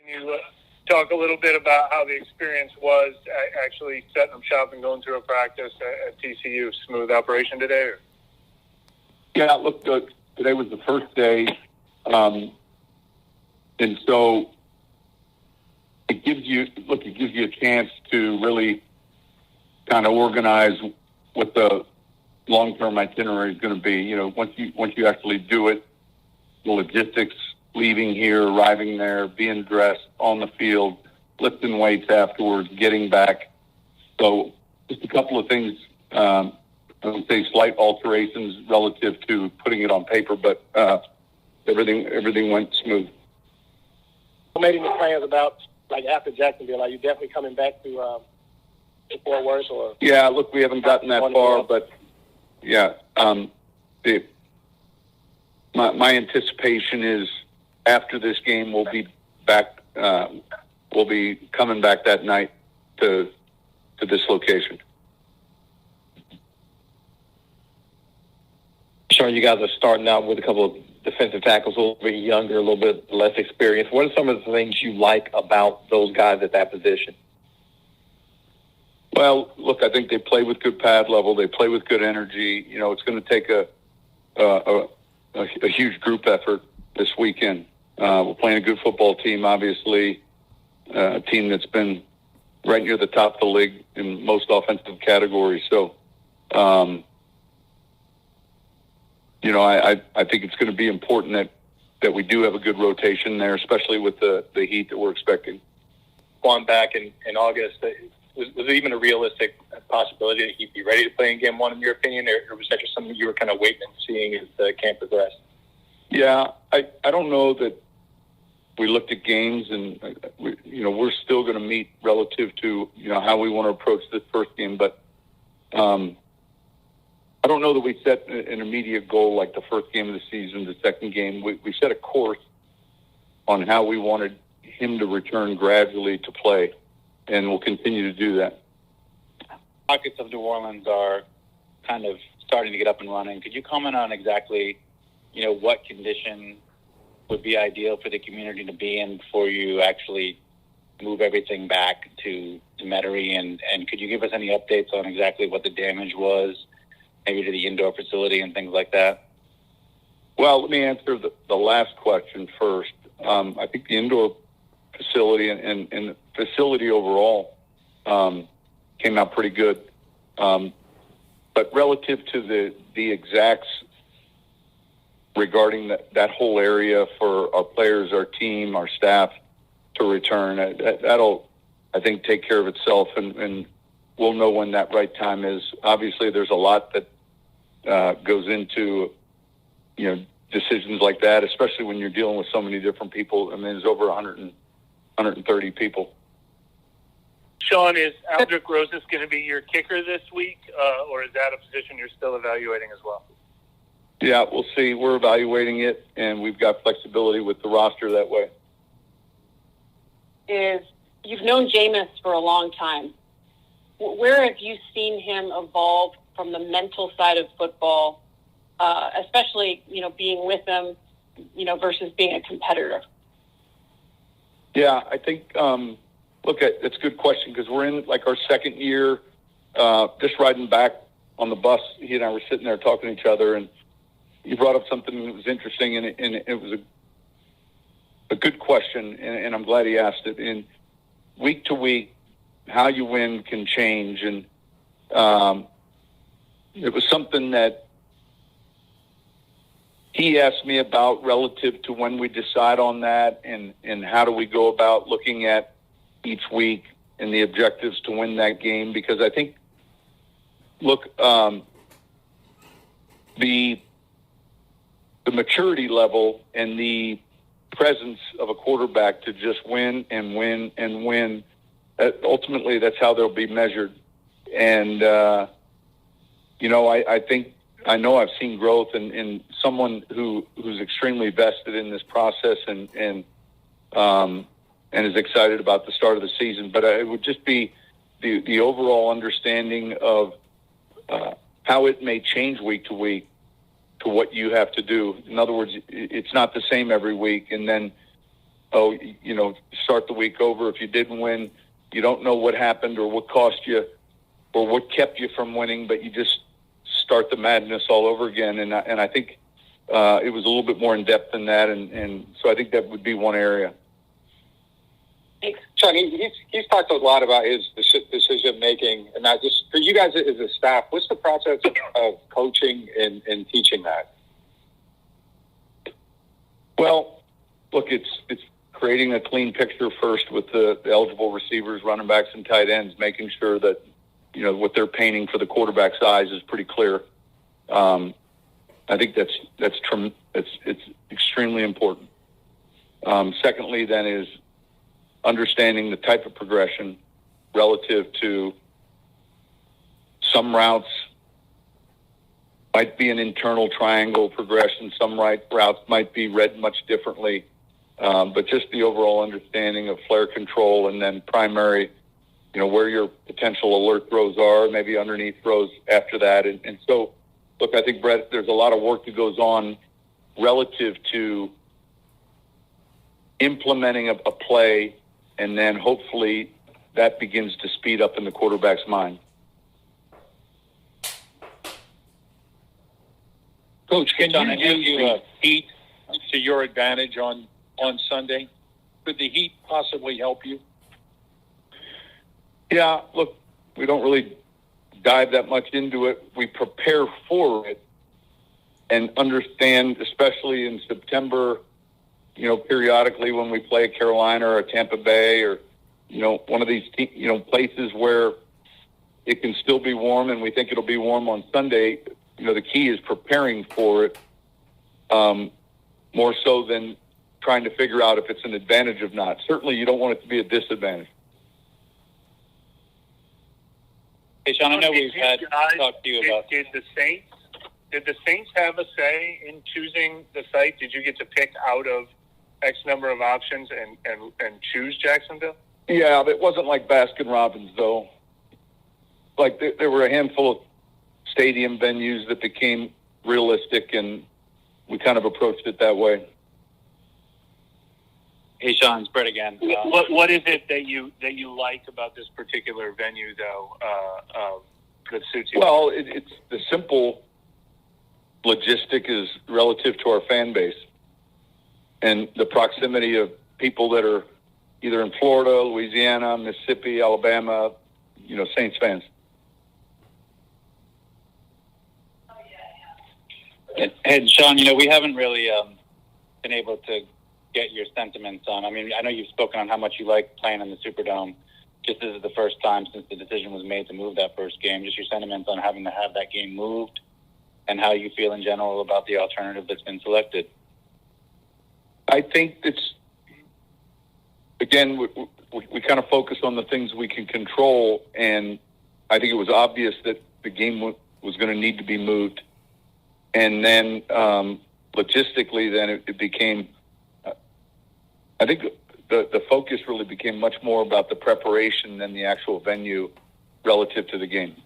you talk a little bit about how the experience was actually setting up shop and going through a practice at TCU? Smooth operation today? Or? Yeah, look, today was the first day, and so it gives you a chance to really kind of organize what the long-term itinerary is going to be. Once you actually do it, the logistics, leaving here, arriving there, being dressed on the field, lifting weights afterwards, getting back. So just a couple of things, I would say slight alterations relative to putting it on paper, but everything went smooth. What made any plans about, like, after Jacksonville? Are you definitely coming back to Fort Worth? Or? Yeah, look, we haven't gotten that far, but yeah, my anticipation is after this game we'll be back. We'll be coming back that night to this location. Sean, you guys are starting out with a couple of defensive tackles, a little bit younger, a little bit less experienced. What are some of the things you like about those guys at that position? Well, look, I think they play with good pad level. They play with good energy. It's going to take a huge group effort this weekend. We're playing a good football team, obviously, a team that's been right near the top of the league in most offensive categories. So, I think it's going to be important that we do have a good rotation there, especially with the heat that we're expecting. Going back in August, was it even a realistic possibility that he'd be ready to play in game one, in your opinion, or was that just something you were kind of waiting and seeing as the camp progressed? Yeah, I don't know that we looked at games, and we're still going to meet relative to how we want to approach this first game, but I don't know that we set an immediate goal like the first game of the season, the second game. We set a course on how we wanted him to return gradually to play, and we'll continue to do that. Pockets of New Orleans are kind of starting to get up and running. Could you comment on exactly, what condition would be ideal for the community to be in before you actually move everything back to Metairie? And could you give us any updates on exactly what the damage was, maybe to the indoor facility and things like that? Well, let me answer the last question first. I think the indoor facility and the facility overall came out pretty good. But relative to the exacts regarding that whole area for our players, our team, our staff to return, that'll, I think, take care of itself, and we'll know when that right time is. Obviously, there's a lot that goes into, decisions like that, especially when you're dealing with so many different people. I mean, there's over 130 people. Sean, is Aldrick Rosas going to be your kicker this week, or is that a position you're still evaluating as well? Yeah, we'll see. We're evaluating it, and we've got flexibility with the roster that way. You've known Jameis for a long time. Where have you seen him evolve from the mental side of football, especially, being with him, versus being a competitor? Yeah, I think, it's a good question because we're in, our second year, just riding back on the bus. He and I were sitting there talking to each other, and you brought up something that was interesting, and it was a good question, and I'm glad he asked it. And week to week, how you win can change, and it was something that he asked me about relative to when we decide on that, and how do we go about looking at each week and the objectives to win that game. Because I think, the maturity level and the presence of a quarterback to just win and win and win, ultimately that's how they'll be measured. And, I know I've seen growth in someone who's extremely vested in this process and is excited about the start of the season. But it would just be the overall understanding of how it may change week to week to what you have to do. In other words, it's not the same every week. And then start the week over. If you didn't win, you don't know what happened or what cost you or what kept you from winning, but you just start the madness all over again. And I think it was a little bit more in depth than that, and so I think that would be one area. Thanks. Sean, he's talked a lot about his decision making, and not just for you guys as a staff. What's the process of coaching and teaching that? Well, look, it's creating a clean picture first with the eligible receivers, running backs, and tight ends, making sure that what they're painting for the quarterback's eyes is pretty clear. I think it's extremely important. Secondly, then is understanding the type of progression relative to some routes might be an internal triangle progression. Some routes might be read much differently. But just the overall understanding of flare control, and then primary, where your potential alert throws are, maybe underneath throws after that. And so, look, I think, Brett, there's a lot of work that goes on relative to implementing a play, and then hopefully that begins to speed up in the quarterback's mind. Coach, can you use the heat to your advantage on Sunday? Could the heat possibly help you? Yeah, look, we don't really dive that much into it. We prepare for it and understand, especially in September, periodically when we play a Carolina or a Tampa Bay or, one of these, places where it can still be warm and we think it'll be warm on Sunday. The key is preparing for it more so than trying to figure out if it's an advantage or not. Certainly you don't want it to be a disadvantage. Hey, Sean, I know we've had talked to you about... Did the Saints have a say in choosing the site? Did you get to pick out of X number of options and choose Jacksonville? Yeah, it wasn't like Baskin Robbins, though. Like, there were a handful of stadium venues that became realistic, and we kind of approached it that way. Hey, Sean, it's Brett again. What is it that you like about this particular venue, though, that suits you? Well, it's the simple logistic is relative to our fan base and the proximity of people that are either in Florida, Louisiana, Mississippi, Alabama, Saints fans. And Sean, we haven't really been able to get your sentiments on. I mean, I know you've spoken on how much you like playing in the Superdome. Just this is the first time since the decision was made to move that first game. Just your sentiments on having to have that game moved and how you feel in general about the alternative that's been selected. I think it's, again, we kind of focus on the things we can control, and I think it was obvious that the game was going to need to be moved. And then logistically, then it became, I think the focus really became much more about the preparation than the actual venue relative to the game.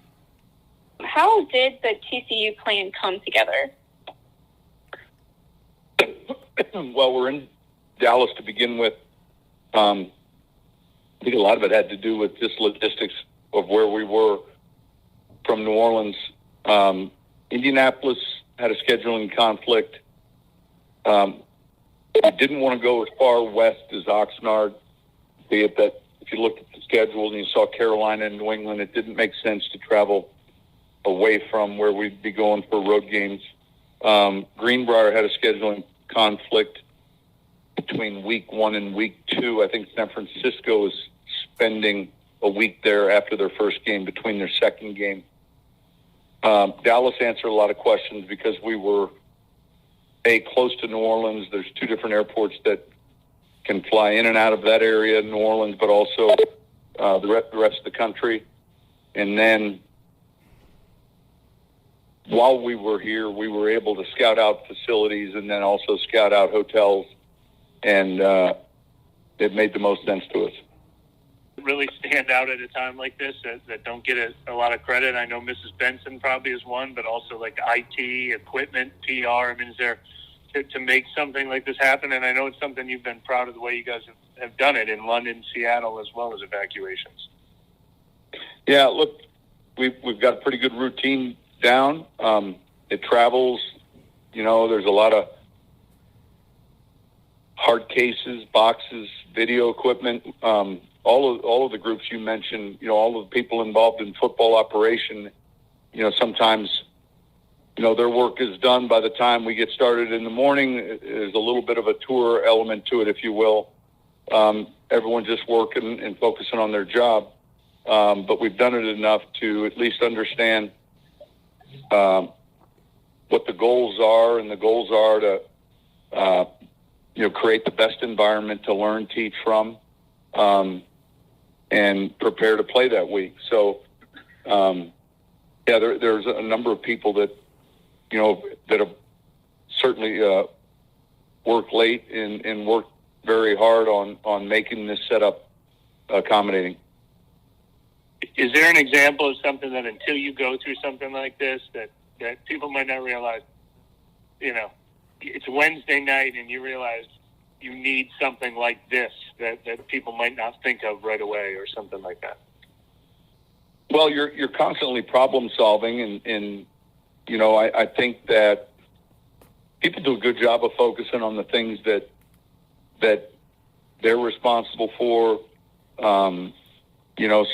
How did the TCU plan come together? Well, we're in Dallas to begin with. I think a lot of it had to do with just logistics of where we were from New Orleans. Indianapolis had a scheduling conflict. We didn't want to go as far west as Oxnard, be it that if you looked at the schedule and you saw Carolina and New England, it didn't make sense to travel away from where we'd be going for road games. Greenbrier had a scheduling conflict between week 1 and week 2. I think San Francisco is spending a week there after their first game between their second game. Dallas answered a lot of questions because we were close to New Orleans. There's 2 different airports that can fly in and out of that area, New Orleans, but also the rest of the country. And then while we were here, we were able to scout out facilities and then also scout out hotels, and it made the most sense to us. Really stand out at a time like this that don't get a lot of credit? I know Mrs. Benson probably is one, but also like IT, equipment, PR. I mean, is there to make something like this happen? And I know it's something you've been proud of the way you guys have done it in London, Seattle, as well as evacuations. Yeah, look, we've got a pretty good routine down. It travels. There's a lot of hard cases, boxes, video equipment. All of the groups you mentioned, all of the people involved in football operation, sometimes, their work is done by the time we get started in the morning. There's a little bit of a tour element to it, if you will. Everyone just working and focusing on their job. But we've done it enough to at least understand what the goals are, and the goals are to, create the best environment to learn, teach from, and prepare to play that week. So, there's a number of people that, that have certainly worked late and worked very hard on making this setup accommodating. Is there an example of something that until you go through something like this that people might not realize, it's Wednesday night and you realize you need something like this that people might not think of right away or something like that? Well, you're constantly problem solving, and I think that people do a good job of focusing on the things that they're responsible for.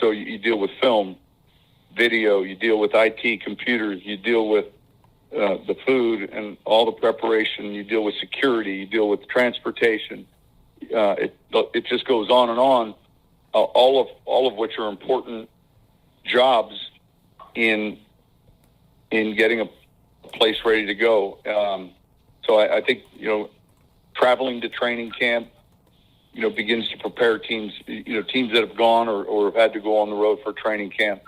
So you deal with film, video, you deal with IT, computers, you deal with the food and all the preparation, you deal with security, you deal with transportation. It just goes on and on. All of which are important jobs in getting a place ready to go. So I think traveling to training camp, begins to prepare teams, teams that have gone or have had to go on the road for training camp.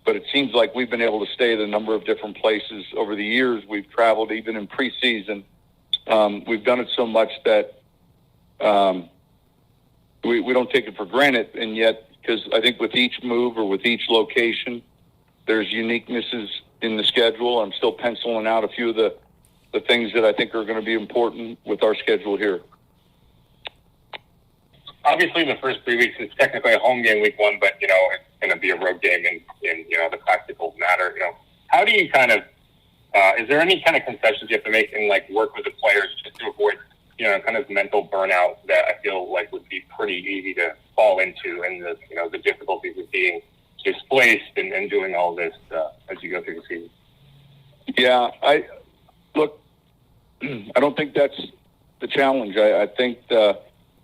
But it seems like we've been able to stay at a number of different places over the years. We've traveled even in preseason. We've done it so much that we don't take it for granted. And yet, because I think with each move or with each location, there's uniquenesses in the schedule. I'm still penciling out a few of the things that I think are going to be important with our schedule here. Obviously, the first 3 weeks is technically a home game week one, but, it's going to be a road game and the practicals matter. How do you kind of, is there any kind of concessions you have to make and work with the players just to avoid, kind of mental burnout that I feel like would be pretty easy to fall into, and the difficulties of being displaced and doing all this as you go through the season? Yeah, I don't think that's the challenge. I think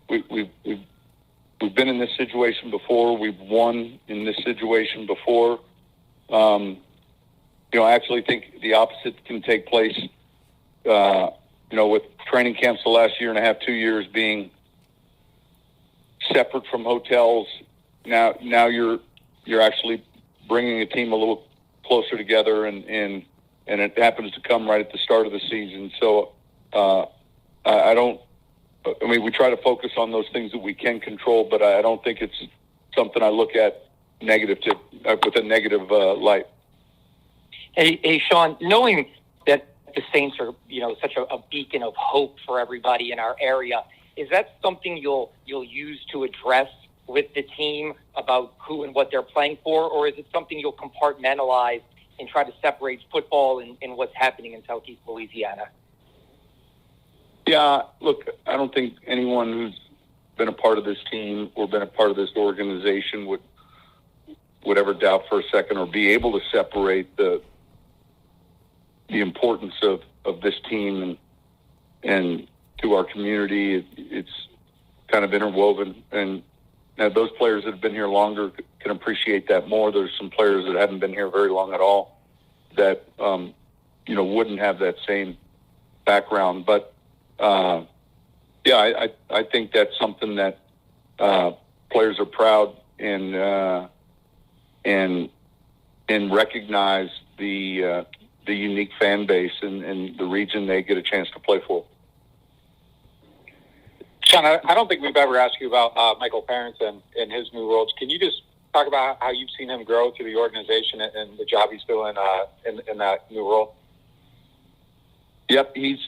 we've been in this situation before. We've won in this situation before. I actually think the opposite can take place. With training camps the last year and a half, 2 years being separate from hotels. Now you're actually bringing a team a little closer together, and it happens to come right at the start of the season. So we try to focus on those things that we can control, but I don't think it's something I look at with a negative light. Hey, Sean, knowing that the Saints are, such a beacon of hope for everybody in our area, is that something you'll use to address with the team about who and what they're playing for, or is it something you'll compartmentalize and try to separate football and what's happening in Southeast Louisiana? Yeah, look, I don't think anyone who's been a part of this team or been a part of this organization would ever doubt for a second or be able to separate the importance of this team and to our community. It's kind of interwoven, and those players that have been here longer can appreciate that more. There's some players that haven't been here very long at all that wouldn't have that same background. But I think that's something that players are proud and recognize the unique fan base and the region they get a chance to play for. Sean, I don't think we've ever asked you about Michael Parents and his new roles. Can you just talk about how you've seen him grow through the organization and the job he's doing in that new role? Yep, he's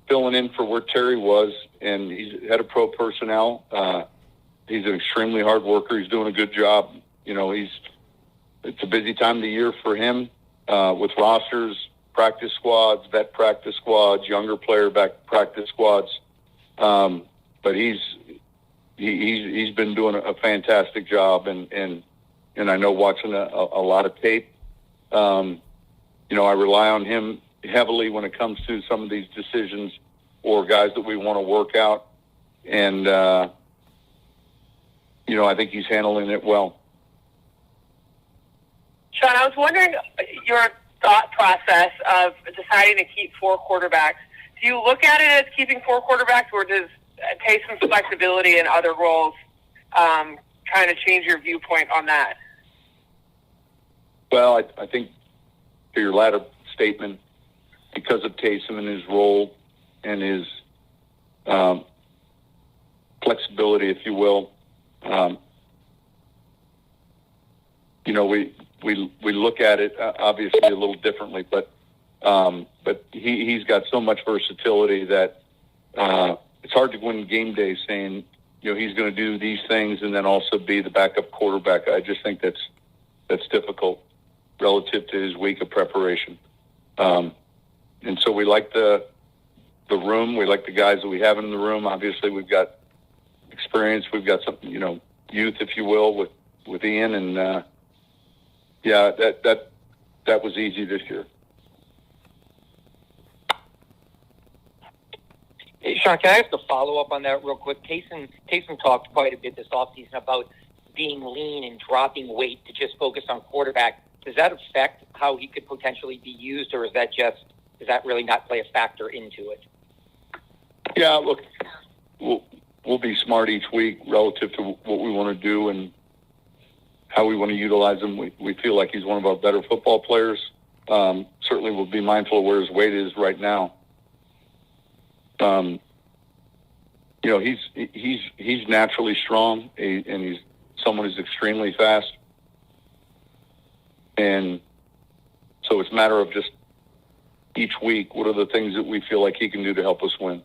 filling in for where Terry was, and he's head of pro personnel. He's an extremely hard worker. He's doing a good job. You know, it's a busy time of the year for him with rosters, practice squads, vet practice squads, younger player back practice squads. But he's been doing a fantastic job, and I know watching a lot of tape. You know, I rely on him heavily when it comes to some of these decisions or guys that we want to work out. And, you know, I think he's handling it well. Sean, I was wondering your thought process of deciding to keep 4 quarterbacks. Do you look at it as keeping 4 quarterbacks, or does Taysom's flexibility in other roles kind of change your viewpoint on that? Well, I think to your latter statement, because of Taysom and his role and his flexibility, if you will, you know, we look at it obviously a little differently, but he's got so much versatility that it's hard to win game day saying, you know, he's going to do these things and then also be the backup quarterback. I just think that's difficult relative to his week of preparation. And so we like the room. We like the guys that we have in the room. Obviously, we've got experience. We've got some, you know, youth, if you will, with Ian. And, yeah, that was easy this year. Hey, Sean, can I ask a follow-up on that real quick? Taysom talked quite a bit this offseason about being lean and dropping weight to just focus on quarterback. Does that affect how he could potentially be used, or does that really not play a factor into it? Yeah, look, we'll be smart each week relative to what we want to do and how we want to utilize him. We feel like he's one of our better football players. Certainly we'll be mindful of where his weight is right now. You know, he's naturally strong, and he's someone who's extremely fast. And so it's a matter of just each week, what are the things that we feel like he can do to help us win?